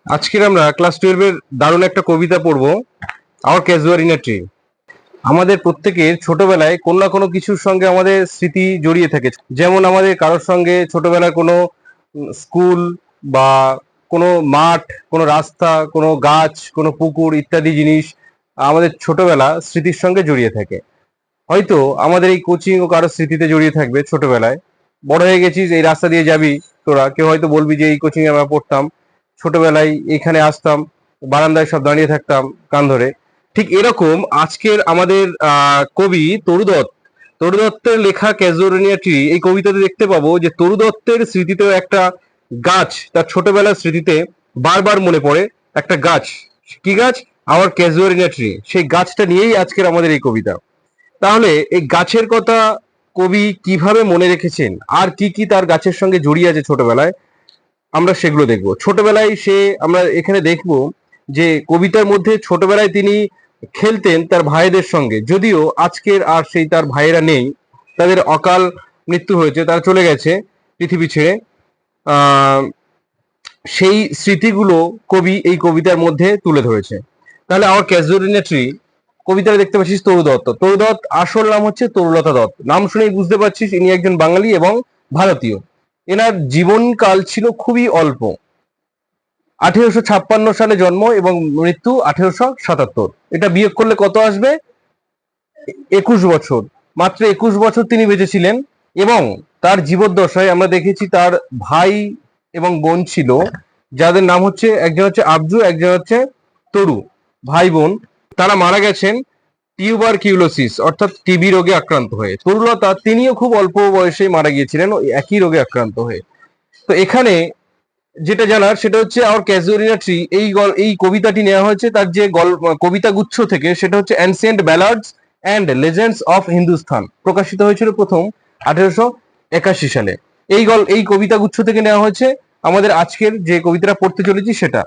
আজকের আমরা ক্লাস 12 এর দারুণ একটা কবিতা পড়বো, আওয়ার ক্যাজুয়াল ট্রি। আমাদের প্রত্যেকের ছোটবেলায় কোনো না কোনো কিছুর সঙ্গে আমাদের স্মৃতি জড়িয়ে থাকে। যেমন আমাদের কারোর সঙ্গে ছোটবেলার কোনো স্কুল বা কোনো মাঠ, কোনো রাস্তা, কোনো গাছ, কোনো পুকুর ইত্যাদি জিনিস আমাদের ছোটবেলা স্মৃতির সঙ্গে জড়িয়ে থাকে। হয়তো আমাদের এই কোচিং ও কারোর স্মৃতিতে জড়িয়ে থাকবে ছোটবেলায়। বড় হয়ে গেছিস, এই রাস্তা দিয়ে যাবি তোরা, কেউ হয়তো বলবি যে এই কোচিং এ আমরা পড়তাম, ছোটবেলায় এখানে আসতাম, বারান্দায় সব দাঁড়িয়ে থাকতাম কান ধরে। ঠিক এরকম আজকের আমাদের কবি তরু দত্ত, তরু দত্তের লেখা ক্যাজুয়ালিনিয়া ট্রি, এই কবিতাতে দেখতে পাবো যে তরু দত্তের স্মৃতিতেও একটা গাছ তার ছোটবেলার স্মৃতিতে বারবার মনে পড়ে। একটা গাছ, কি গাছ? Our casuarina tree. সেই গাছটা নিয়েই আজকের আমাদের এই কবিতা। তাহলে এই গাছের কথা কবি কিভাবে মনে রেখেছেন, আর কি কি তার গাছের সঙ্গে জড়িয়ে আছে ছোটবেলায়, আমরা সেগুলো দেখব। ছোটবেলায় আমরা এখানে দেখব যে কবিতার মধ্যে ছোটবেলায় তিনি খেলতেন তার ভাইদের সঙ্গে, যদিও আজকের আর সেই তার ভাইয়েরা নেই, তাদের অকাল মৃত্যু হয়েছে, তারা চলে গেছে পৃথিবী ছেড়ে। আহ সেই স্মৃতিগুলো কবি এই কবিতার মধ্যে তুলে ধরেছে। তাহলে আমার ক্যাজুয়ালিনা ট্রি কবিতায় দেখতে পাচ্ছিস তরু দত্ত। তরু দত্ত আসল নাম হচ্ছে তরুলতা দত্ত। নাম শুনেই বুঝতে পারছিস ইনি একজন বাঙালি এবং ভারতীয়। এনার জীবনকাল ছিল খুবই অল্প। 1856 সালে জন্ম এবং মৃত্যু 1877। এটা বিয়োগ করলে কত আসবে? 21 বছর। মাত্র 21 বছর তিনি বেঁচে ছিলেন। এবং তার জীবদ্দশায় আমরা দেখেছি তার ভাই এবং বোন ছিল, যাদের নাম হচ্ছে, একজন হচ্ছে আবজু, একজন হচ্ছে তরু, ভাই বোন। তারা মারা গেছেন টিউবারকিউলোসিস অর্থাৎ টিবি রোগে আক্রান্ত হয়ে। তরুলতা তিনিও খুব অল্প বয়সেই মারা গিয়েছিলেন ওই একই রোগে আক্রান্ত হয়ে। তো এখানে যেটা জানার সেটা হচ্ছে আওয়ার ক্যাজুয়ালিনা ট্রি, এই কবিতাটি নেওয়া হয়েছে তার যে কবিতা গুচ্ছ থেকে, সেটা হচ্ছে ancient ballads and legends of Hindustan, প্রকাশিত হয়েছিল প্রথম 1881 সালে। এই কবিতা গুচ্ছ থেকে নেওয়া হয়েছে। আমাদের আজকের যে কবিতাটা পড়তে চলেছি সেটা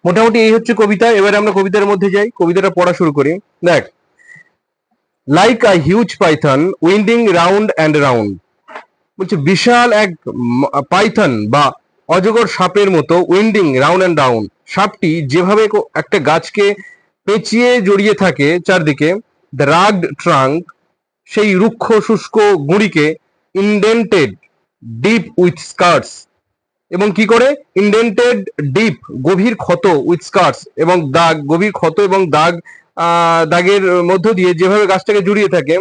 মোটামুটি এই হচ্ছে কবিতা। এবারে আমরা কবিতার মধ্যে যাই, কবিতাটা পড়া শুরু করি। দেখ, like a huge Python winding round and round, বলছে বিশাল এক পাইথন বা অজগর সাপের মতো, উইন্ডিং রাউন্ড অ্যান্ড রাউন্ড, সাপটি যেভাবে একটা গাছকে পেঁচিয়ে জড়িয়ে থাকে চারদিকে, দ্য রাগড ট্রাঙ্ক, সেই রুক্ষ শুষ্ক গুঁড়িকে, ইন্ডেন্টেড ডিপ উইথ স্কার্টস, এবং কি করে? ইন্ডেন্টেড ডিপ, গভীর ক্ষত, উইথ স্কার্টস, এবং দাগ, গভীর ক্ষত এবং দাগ, দাগের মধ্য দিয়ে যেভাবে গাছটাকে জড়িয়ে থাকে,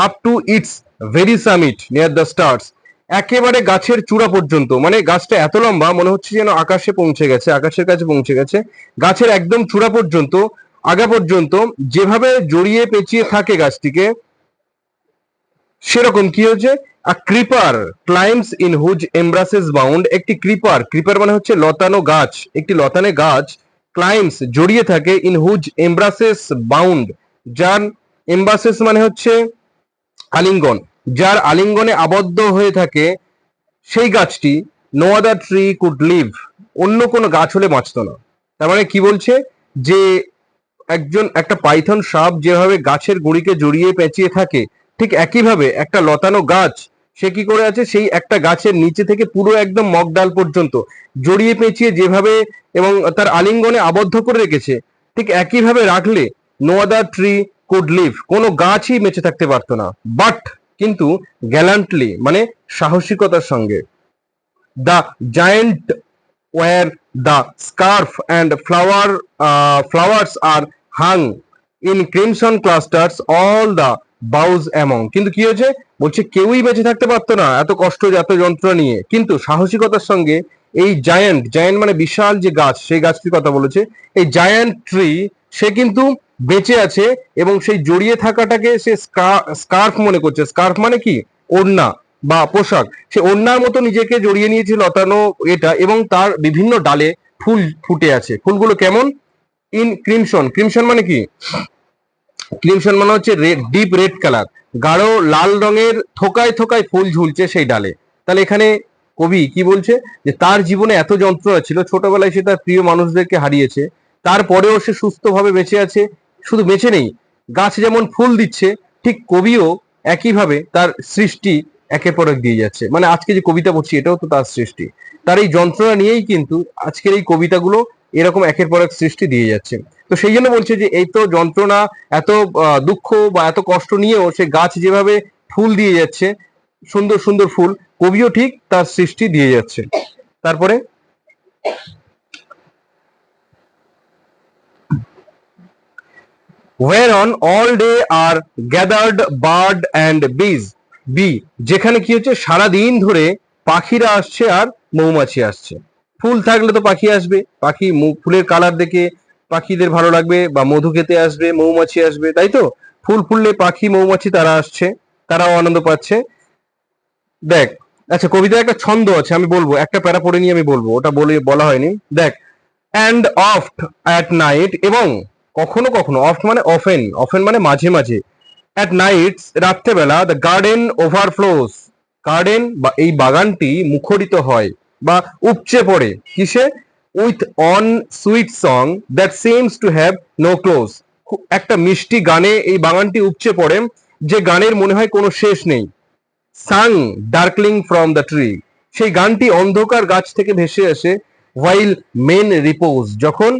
up to its very summit near the stars, একেবারে গাছের চূড়া পর্যন্ত। মানে গাছটা এত লম্বা, মনে হচ্ছে যেন আকাশে পৌঁছে গেছে, আকাশের কাছে পৌঁছে গেছে। গাছের একদম চূড়া পর্যন্ত, আগা পর্যন্ত যেভাবে জড়িয়ে পেঁচিয়ে থাকে গাছটিকে, সেরকম কি হচ্ছে? A creeper climbs in whose embraces bound, একটি ক্রিপার, ক্রিপার মানে হচ্ছে লতানো গাছ, একটি লতানে গাছ, ক্লাইম্বস জড়িয়ে থাকে, ইন হুজ এমব্রাসেস বাউন্ড, যার এমব্রাসেস মানে হচ্ছে আলিঙ্গন, যার আলিঙ্গনে আবদ্ধ হয়ে থাকে সেই গাছটি, no other tree could live, অন্য কোনো গাছ হলে বাঁচত না। তার মানে কি বলছে? যে একটা পাইথন সাপ যেভাবে গাছের গুঁড়িকে জড়িয়ে পেঁচিয়ে থাকে, ঠিক একইভাবে একটা লতানো গাছ, সে কি করে আছে? সেই একটা গাছের নিচে থেকে পুরো একদম মগডাল পর্যন্ত জড়িয়ে পেঁচিয়ে যেভাবে এবং তার আলিঙ্গনে আবদ্ধ করে রেখেছে, ঠিক একইভাবে রাখলে no other tree could live, কোনো গাছই বেঁচে থাকতে পারতো না। বাট, কিন্তু, গ্যালান্টলি মানে সাহসিকতার সঙ্গে, the giant where the scarf and flowers are hung in crimson clusters all the boughs among, কিন্তু কি হয়েছে? বলছে কেউই বেঁচে থাকতে পারতো না এত কষ্ট এত যন্ত্রণা নিয়ে, কিন্তু সাহসিকতার সঙ্গে এই জায়ান্ট, জায়ান্ট মানে বিশাল যে গাছ, সেই গাছটির কথা বলেছে, এই জায়ান্ট ট্রি, সে কিন্তু বেঁচে আছে এবং সেই জড়িয়ে থাকাটাকে সে স্কার্ফ মনে করছে। স্কার্ফ মানে কি? ওড়না বা পোশাক। সে ওড়নার মতো নিজেকে জড়িয়ে নিয়েছে লতানো এটা, এবং তার বিভিন্ন ডালে ফুল ফুটে আছে। ফুলগুলো কেমন? ইন ক্রিমসন, ক্রিমসন মানে কি? ক্রিমসন মানে হচ্ছে রেড, ডিপ রেড কালার, গাঢ় লাল রঙের থোকায় থোকায় ফুল ঝুলছে সেই ডালে। তাহলে এখানে কবি কি বলছে? যে তার জীবনে এত যন্ত্রণা ছিল, ছোটবেলায় সে তার প্রিয় মানুষদেরকে হারিয়েছে, তারপরেও সে সুস্থভাবে বেঁচে আছে। শুধু বেঁচে নেই, গাছ যেমন ফুল দিচ্ছে, ঠিক কবিও একইভাবে তার সৃষ্টি একের পর এক দিয়ে যাচ্ছে। মানে আজকে যে কবিতা পড়ছি এটাও তো তার সৃষ্টি, তার এই যন্ত্রণা নিয়েই কিন্তু আজকের এই কবিতাগুলো এরকম একের পর এক সৃষ্টি দিয়ে যাচ্ছে। তো সেই জন্য বলছে যে এই তো যন্ত্রণা, এত দুঃখ বা এত কষ্ট নিয়েও সে গাছ যেভাবে ফুল দিয়ে যাচ্ছে, সুন্দর সুন্দর ফুল, কবিও ঠিক তার সৃষ্টি দিয়ে যাচ্ছে। তারপরে whereon all day are gathered bird and bees, bee, যেখানে কি হচ্ছে সারাদিন ধরে পাখিরা আসছে আর মৌমাছি আসছে। ফুল থাকলে তো পাখি আসবে, পাখি ফুলের কালার দেখে পাখিদের ভালো লাগবে বা মধু খেতে আসবে, মৌমাছি আসবে, তাই তো? ফুল ফুললে পাখি মৌমাছি তারা আসছে, তারাও আনন্দ পাচ্ছে। দেখ, আচ্ছা কবিতার একটা ছন্দ আছে, আমি বলবো, একটা প্যারা পড়ে নিয়ে আমি বলবো, ওটা বলা হয়নি। দেখ, অ্যান্ড অফট অ্যাট নাইট, এবং কখনো কখনো, অফট মানে অফেন, অফেন মানে মাঝে মাঝে, অ্যাট নাইট রাত্রেবেলা, দ্য গার্ডেন ওভারফ্লোস, গার্ডেন বা এই বাগানটি মুখরিত হয় বা উপচে পড়ে কিসে, with on sweet song that seems to have no close, একটা মিষ্টি গানে এই বাগানটি উপচে পড়ে, যে গানের মনে হয় কোনো শেষ নেই। সাং ডার্কলিং ফ্রম দ্য ট্রি, সেই গানটি অন্ধকার গাছ থেকে ভেসে আসে। হোয়াইল মেন রিপোজ, যখন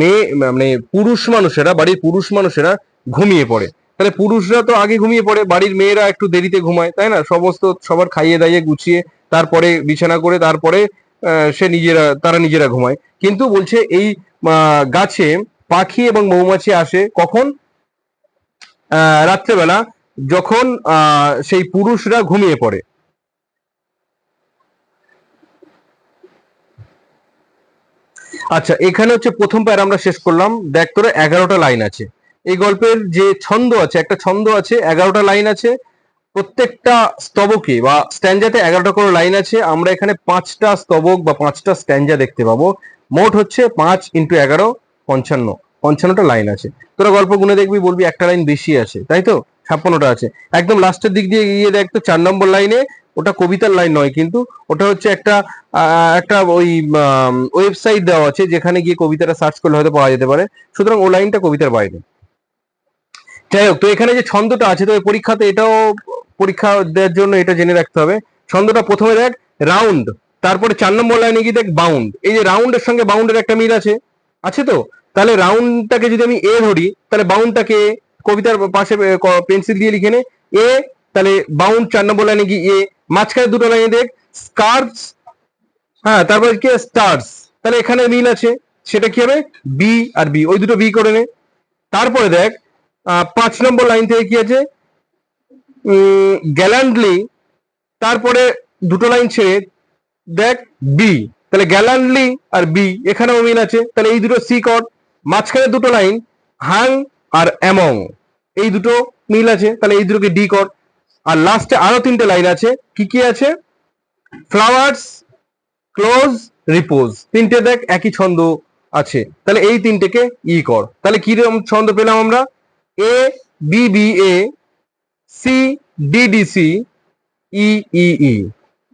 মেয়ে মানে পুরুষ মানুষেরা, বাড়ির পুরুষ মানুষেরা ঘুমিয়ে পড়ে। তাহলে পুরুষরা তো আগে ঘুমিয়ে পড়ে, বাড়ির মেয়েরা একটু দেরিতে ঘুমায়, তাই না? সমস্ত সবার খাইয়ে দাইয়ে গুছিয়ে তারপরে বিছানা করে তারপরে তারা নিজেরা ঘুমায়। কিন্তু বলছে এই গাছে পাখি এবং মৌমাছি আসে কখন? রাত্রেবেলা, যখন সেই পুরুষরা ঘুমিয়ে পড়ে। আচ্ছা, এখানে হচ্ছে প্রথম প্যারা আমরা শেষ করলাম। দেখ তোরা 11টা লাইন আছে এই গল্পের, যে ছন্দ আছে, একটা ছন্দ আছে, 11টা লাইন আছে। প্রত্যেকটা স্তবকে বা স্ট্যান্ডাতে 11টা করে লাইন আছে। আমরা এখানে 5টা স্তবক বা 5টা স্ট্যান্ডা দেখতে পাবো। মোট হচ্ছে 5 ইন্টু 11, 55, 55টা লাইন আছে। তোরা গল্প গুনে দেখবি, বলবি একটা লাইন বেশি আছে, তাই তো? 56টা আছে। একদম লাস্টের দিক দিয়ে গিয়ে দেখ তো 4 নম্বর লাইনে, ওটা কবিতার লাইন নয় কিন্তু, ওটা হচ্ছে একটা ওই ওয়েবসাইট দেওয়া আছে যেখানে গিয়ে কবিতাটা সার্চ করলে হয়তো পাওয়া যেতে পারে, সুতরাং ও লাইনটা কবিতার বাইরে। যাই হোক, তো এখানে যে ছন্দটা আছে, তো পরীক্ষাতে এটাও, পরীক্ষা দেওয়ার জন্য এটা জেনে রাখতে হবে। ছন্দটা প্রথমে দেখ রাউন্ড, তারপরে 4 নম্বর লাইনে গিয়ে দেখ বাউন্ড। এই যে রাউন্ডের সঙ্গে বাউন্ডের একটা মিল আছে, আছে তো? তাহলে রাউন্ডটাকে যদি আমি এ ধরি, তাহলে বাউন্ডটাকে কবিতার পাশে পেন্সিল দিয়ে লিখে নে এ, তাহলে বাউন্ড 4 নম্বর লাইনে গিয়ে এ, মাঝখানে দুটো লাইনে দেখ স্কার্পস, হ্যাঁ, তারপরে কি স্টার্স, তাহলে এখানে মিল আছে, সেটা কি হবে? বি আর বি, ওই দুটো বি করে নে। তারপরে দেখ 5 নম্বর লাইন থেকে কি আছে? গ্যালান্ডলি, তারপরে দুটো লাইন ছেড়ে দেখ বি, তাহলে গ্যালান্ডলি আর বি, এখানেও মিল আছে, তাহলে এই দুটো সি কর। মাঝখানে দুটো লাইন হাং আর অ্যামং, এই দুটো মিল আছে, তাহলে এই দুটোকে ডি কর। আর লাস্টে আরো 3টে লাইন আছে, কি কি আছে? ফ্লাওয়ার্স, ক্লোজ, রিপোজ, 3টে দেখ একই ছন্দ আছে, তাহলে এই 3টেকে ই কর। তাহলে কিরকম ছন্দ পেলাম আমরা? A B B A, C D D C, ই ই ই।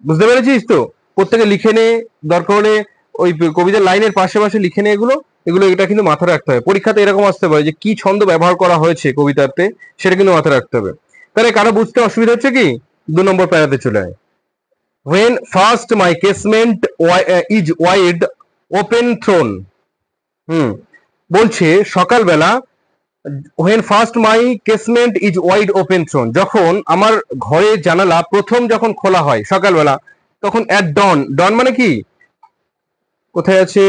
বুঝতে পেরেছিস তো? প্রত্যেকে লিখে নে, দরকার হলে ওই কবিতার লাইনের পাশে পাশে লিখে নে এগুলো। এটা কিন্তু মাথায় রাখতে হবে, পরীক্ষাতে এরকম আসতে পারে যে কি ছন্দ ব্যবহার করা হয়েছে কবিতাতে, সেটা কিন্তু মাথায় রাখতে হবে। তাহলে কারো বুঝতে অসুবিধা হচ্ছে কি? 2 নম্বর প্যারাতে চলে আয়। When first my casement is wide open thrown, বলছে সকালবেলা, when first my casement is wide open thrown, যখন আমার ঘরের জানালা প্রথম যখন খোলা হয় সকালবেলা, তখন at dawn, dawn মানে কি? কোথায় আছে?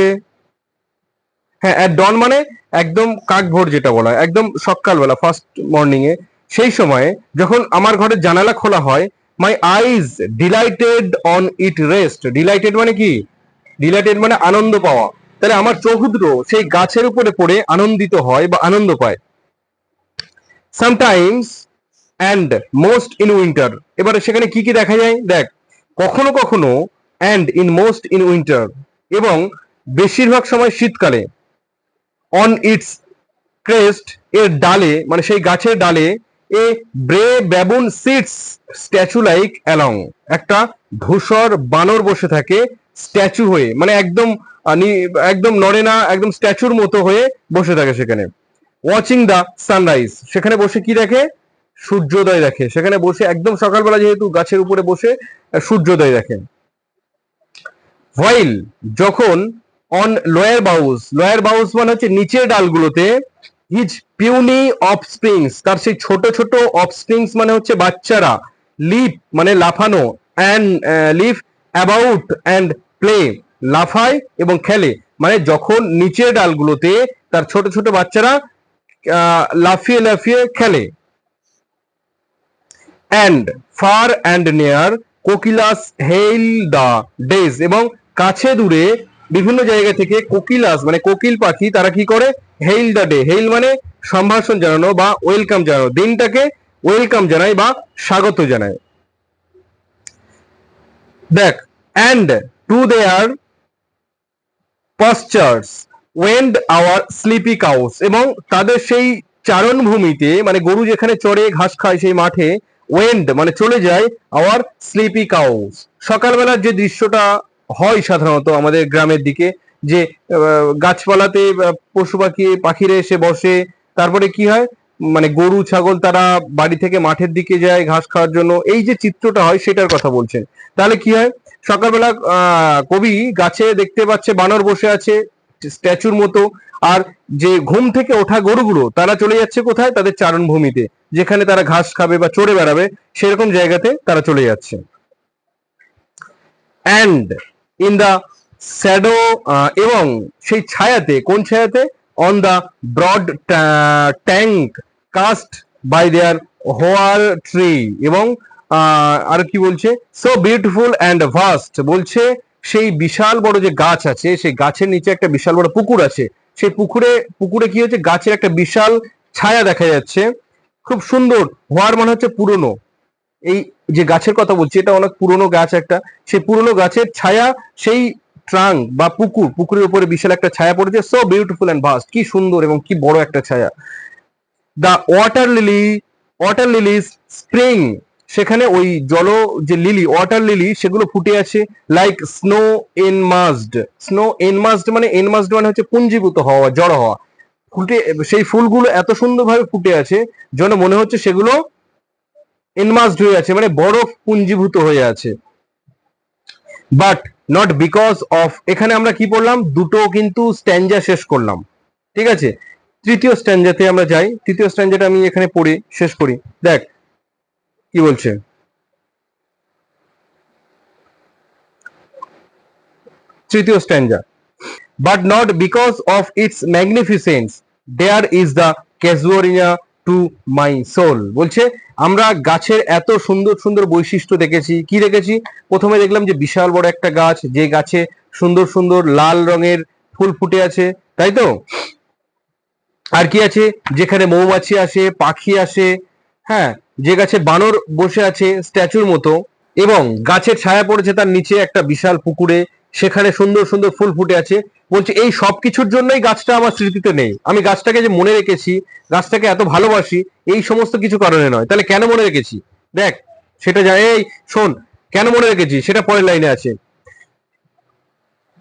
হ্যাঁ, at dawn মানে একদম কাকভোর, যেটা বলা হয় একদম সকালবেলা, ফার্স্ট মর্নিং এ, সেই সময়ে যখন আমার ঘরের জানালা খোলা হয়, my eyes delighted on it rest, delighted মানে কি? ডিলাইটেড মানে আনন্দ পাওয়া, তাহলে আমার চোখ দুটো সেই গাছের উপরে পড়ে আনন্দিত হয় বা আনন্দ পায়। Sometimes and most in winter, এবারে সেখানে কি কি দেখা যায়? দেখ, কখনো কখনো, and in most in winter, এবং বেশিরভাগ সময় শীতকালে, অন ইটস ক্রেস্ট, এর ডালে মানে সেই গাছের ডালে, a gray baboon sits statue like alone, একটা ধূসর বানর বসে থাকে স্ট্যাচু হয়ে, মানে একদম একদম নড়ে না, একদম স্ট্যাচুর মতো হয়ে বসে থাকে সেখানে। ওয়াচিং দ্য সানরাইজ, সেখানে বসে কি দেখে? সূর্যোদয় দেখে, সেখানে বসে একদম সকালবেলা যেহেতু গাছের উপরে বসে সূর্যোদয় দেখে। হোয়াইল যখন, অন লোয়ার বাউস, লোয়ার বাউস মানে হচ্ছে নিচের ডালগুলোতে, হিজ পিউনি অফস্প্রিংস, তার সেই ছোট ছোট অফস্প্রিংস মানে হচ্ছে বাচ্চারা, লিপ মানে লাফানো, and leap about and play, লাফায় এবং খেলে, মানে যখন নিচের ডালগুলোতে তার ছোট ছোট বাচ্চারা লাফিয়ে লাফিয়ে খেলে। অ্যান্ড ফার অ্যান্ড নেয়ার কোকিলাস হেইল দ্য ডেজ, এবং কাছে দূরে বিভিন্ন জায়গা থেকে কোকিলাস মানে কোকিল পাখি তারা কি করে, হেইল দ্য ডে, হেইল মানে সম্ভাষণ জানানো বা ওয়েলকাম জানানো, দিনটাকে ওয়েলকাম জানায় বা স্বাগত জানায়। দেখ, and to their pastures wend our sleepy cows, এবং তাদের সেই চারণ ভূমিতে মানে গরু যেখানে চড়ে ঘাস খায় সেই মাঠে, ওয়েন্ড মানে চলে যায়, আওয়ার স্লিপি কাউস, সকালবেলার যে দৃশ্যটা হয় সাধারণত আমাদের গ্রামের দিকে, যে গাছপালাতে পশু পাখি পাখিরা এসে বসে, তারপরে কি হয়, মানে গরু ছাগল তারা বাড়ি থেকে মাঠের দিকে যায় ঘাস খাওয়ার জন্য, এই যে চিত্রটা হয় সেটার কথা বলছেন। তাহলে কি হয়, সকালবেলা কবি গাছে দেখতে পাচ্ছে বানর বসে আছে স্ট্যাচুর মতো, আর যে ঘুম থেকে ওঠা গরুগুলো তারা চলে যাচ্ছে কোথায়, তাদের চারণ ভূমিতে, যেখানে তারা ঘাস খাবে বা চড়ে বেড়াবে সেরকম জায়গাতে তারা চলে যাচ্ছে। অ্যান্ড ইন দ্য শ্যাডো, এবং সেই ছায়াতে, কোন ছায়াতে, on the broad tank cast by their where tree, এবং আর কি বলছে, সো বিউটিফুল অ্যান্ড ভাস্ট, বলছে সেই বিশাল বড় যে গাছ আছে সেই গাছের নিচে একটা বিশাল বড় পুকুর আছে, সেই পুকুরে পুকুরে কি হচ্ছে, গাছের একটা বিশাল ছায়া দেখা যাচ্ছে, খুব সুন্দর। হোয়ার মানে হচ্ছে পুরনো, এই যে গাছের কথা বলছি এটা অনেক পুরনো গাছ একটা, সেই পুরনো গাছের ছায়া, সেই ট্রাঙ্ক বা পুকুরের উপরে বিশাল একটা ছায়া পড়েছে, সো বিউটিফুল অ্যান্ড ভাস্ট, কি সুন্দর এবং কি বড় একটা ছায়া। দ্য ওয়াটার লিলিস স্প্রিং, সেখানে ওই জল যে লিলি, ওয়াটার লিলি সেগুলো ফুটে আছে, লাইক স্নো এনমাসড, স্নো এনমাসড মানে, এনমাসড মানে হচ্ছে পুঞ্জীভূত হওয়া, জড়ো হওয়া, ফুটে সেই ফুলগুলো এত সুন্দরভাবে ফুটে আছে যেন মনে হচ্ছে সেগুলো এনমাসড হয়ে আছে, মানে বরফ পুঞ্জীভূত হয়ে আছে। বাট নট বিকজ অফ, এখানে আমরা কি পড়লাম, দুটো কিন্তু স্ট্যাঞ্জা শেষ করলাম, ঠিক আছে। তৃতীয় স্ট্যাঞ্জাতে আমরা যাই, তৃতীয় স্ট্যাঞ্জাটা আমি এখানে পড়ে শেষ করি। দেখ কি বলছে, তৃতীয় stanza, but not because of its magnificence dear is the casuarina to my soul, বলছে আমরা গাছের এত সুন্দর সুন্দর বৈশিষ্ট্য দেখেছি, কি দেখেছি, প্রথমে দেখলাম যে বিশাল বড় একটা গাছ, যে গাছে সুন্দর সুন্দর লাল রঙের ফুল ফুটে আছে, তাই তো, আর কি আছে, যেখানে মৌমাছি আসে, পাখি আসে, হ্যাঁ, যে গাছে বানর বসে আছে স্ট্যাচুর মতো, এবং গাছের ছায়া পড়েছে তার নিচে একটা বিশাল পুকুরে, সেখানে সুন্দর সুন্দর ফুল ফুটে আছে। বলছে এই সব কিছুর জন্যই গাছটা আমার স্মৃতিতে নেই, আমি গাছটাকে যে মনে রেখেছি, গাছটাকে এত ভালোবাসি, এই সমস্ত কিছু কারণে নয়। তাহলে কেন মনে রেখেছি, দেখ সেটা যায়, এই শোন, কেন মনে রেখেছি সেটা পরের লাইনে আছে।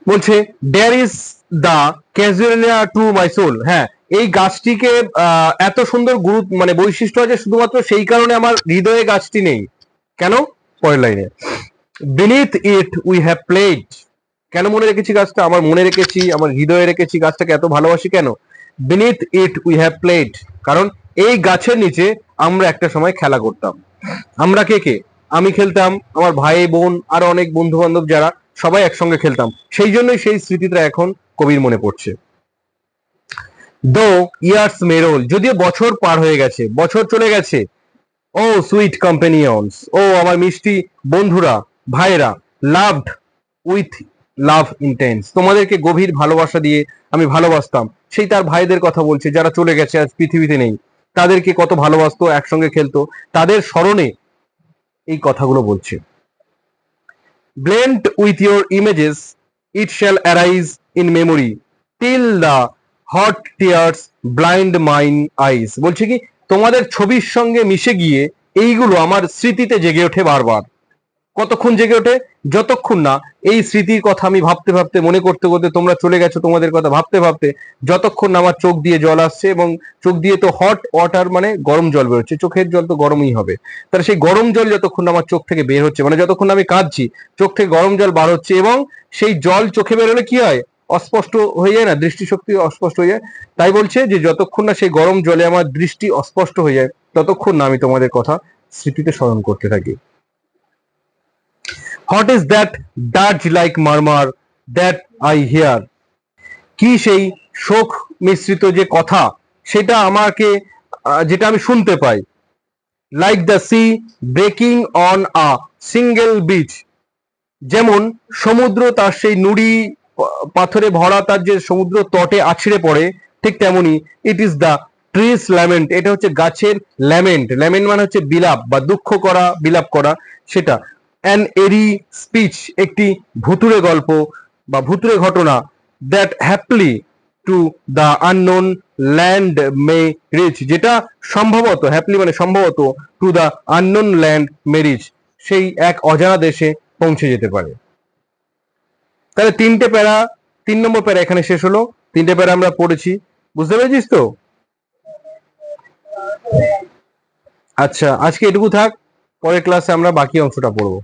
বলছে dear is the casuarina to my soul, হ্যাঁ এই গাছটিকে এত সুন্দর গুরুত্ব মানে বৈশিষ্ট্য আছে শুধুমাত্র সেই কারণে আমার হৃদয়ে গাছটি নেই। কেন, পরের লাইনে, beneath it we have played, কেন মনে রেখেছি গাছটা, আমার মনে রেখেছি, আমার হৃদয়ে রেখেছি, গাছটাকে এত ভালোবাসি কেন, beneath it we have played, কারণ এই গাছের নিচে আমরা একটা সময় খেলা করতাম। আমরা কে কে, আমি খেলতাম, আমার ভাই বোন আরো অনেক বন্ধু বান্ধব যারা, সবাই একসঙ্গে খেলতাম, সেই জন্যই সেই স্মৃতিটা এখন কবির মনে পড়ছে। দো ইয়ার্স মেরোল, যদিও বছর পার হয়ে গেছে, বছর চলে গেছে, ও সুইট কম্পেনিয়ন্স, ও আমার মিষ্টি বন্ধুরা, ভাইরা, লাভড উইথ লাভ ইন্টেন্স, তোমাদেরকে গভীর ভালোবাসা দিয়ে আমি ভালোবাসতাম, সেই তার ভাইদের কথা বলছে যারা চলে গেছে, আজ পৃথিবীতে নেই, তাদেরকে কত ভালোবাসতো, একসঙ্গে খেলতো, তাদের স্মরণে এই কথাগুলো বলছে। Blend with your images it shall arise in memory till the hot tears blind mine eyes, বলছে কি তোমাদের ছবির সঙ্গে মিশে গিয়ে এইগুলো আমার স্মৃতিতে জেগে ওঠে বারবার। কতক্ষণ জেগে ওঠে? যতক্ষণ না এই স্মৃতির কথা আমি ভাবতে ভাবতে, মনে করতে করতে, তোমরা চলে গেছো তোমাদের কথা ভাবতে ভাবতে, যতক্ষণ না আমার চোখ দিয়ে জল আসছে, এবং চোখ দিয়ে তো হট ওয়াটার মানে গরম জল বেরোচ্ছে, চোখের জল তো গরমই হবে, তাহলে সেই গরম জল যতক্ষণ না আমার চোখ থেকে বের হচ্ছে, মানে যতক্ষণ না আমি কাঁদছি চোখ থেকে গরম জল বার হচ্ছে, এবং সেই জল চোখে বেরোলে কি হয়? অস্পষ্ট হয়ে যায় না, দৃষ্টিশক্তি অস্পষ্ট হয়ে যায়। তাই বলছে যে যতক্ষণ না সেই গরম জলে আমার দৃষ্টি অস্পষ্ট হয়ে যায় ততক্ষণ না আমি তোমাদের কথা স্মৃতিতে স্মরণ করতে থাকি। What is that dirge like murmur that I hear? কি সেই শোক মিশ্রিত যে কথা, সেটা আমাকে যেটা আমি শুনতে পাই। Like the sea breaking on a shingle beach, যেমন সমুদ্র তার সেই নুড়ি পাথরে ভরা তার যে সমুদ্র তটে আছড়ে পড়ে, ঠিক তেমনি it is the trees lament, এটা হচ্ছে গাছের ল্যামেন্ট। ল্যামেন্ট মানে হচ্ছে বিলাপ বা দুঃখ করা, বিলাপ করা, সেটা। অ্যান এরি স্পিচ, একটি ভুতুড়ে গল্প বা ভুতুড়ে ঘটনা। That haply to the unknown land may reach, যেটা সম্ভবত, হ্যাপলি মানে সম্ভবত, to the unknown land may reach, সেই এক অজানা দেশে পৌঁছে যেতে পারে। তাহলে তিনটে প্যারা, 3 নম্বর প্যারা এখানে শেষ হলো। তিনটে প্যারা আমরা পড়েছি, বুঝতে পেরেছিস তো? আচ্ছা, আজকে এটুকু থাক, পরের ক্লাসে আমরা বাকি অংশটা পড়বো।